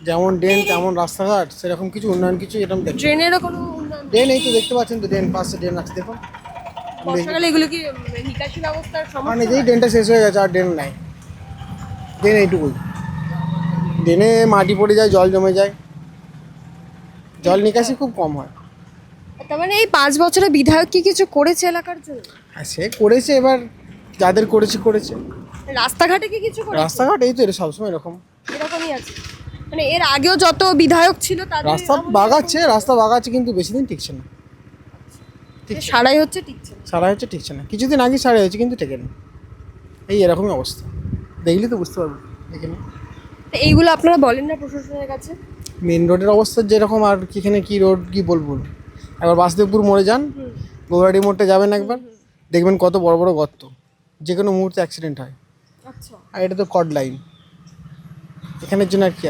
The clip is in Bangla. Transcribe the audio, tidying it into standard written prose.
যেমন ড্রেন তেমন রাস্তাঘাট, সেরকম কিছু উন্নয়ন কিছু এরকম দেখি। ড্রেনেরও কোনো উন্নয়ন? ড্রেন এই তো দেখতে পাচ্ছেন তো, ড্রেন পাশে ড্রেন আছে দেখুন। বর্ষাকালে এগুলো কি নিকাশি ব্যবস্থার মানে সমস্যা যেই হয়? ড্রেনটা শেষ হয়ে গেছে আর ড্রেন নাই, ড্রেন এইটুকুই। ড্রেনে মাটি পড়ে যায়, জল জমে যায়, জল নিকাশি খুব কম হয়। তার মানে এই 5 বছরে বিধায়ক কি কিছু করেছে এলাকার জন্য? আর সে করেছে, এবার যাদের করেছে করেছে। রাস্তাঘাটে কি কিছু করেছে? রাস্তাঘাট এই তো, এটা সবসময় এরকম। এরকমই আছে, মানে এর আগেও যত বিধায়ক ছিল তাদের রাস্তা বাগাচ্ছে কিন্তু বেশি দিন টিকছে না। যে সারাই হচ্ছে টিকছে না। সারাই হচ্ছে টিকছে না, কিছুদিন আগে সারাই হয়েছে কিন্তু টেকে না। এই এরকমই অবস্থা, দেখলে তো বুঝতে পারবো এখানে। তো এইগুলো আপনারা বলেন না প্রশাসনের কাছে? মেন রোডের অবস্থা যেরকম, আর এখানে কি রোড কি বলবো। একবার বাসুদেবপুর মোড়ে যান, গৌরাডি মোড়টা যাবেন একবার, দেখবেন কত বড় বড় গর্ত, যে কোনো মুহূর্তে অ্যাক্সিডেন্ট হয়। আচ্ছা। আর এটা তো কড লাইন, এখানের জন্য আর কি আছে।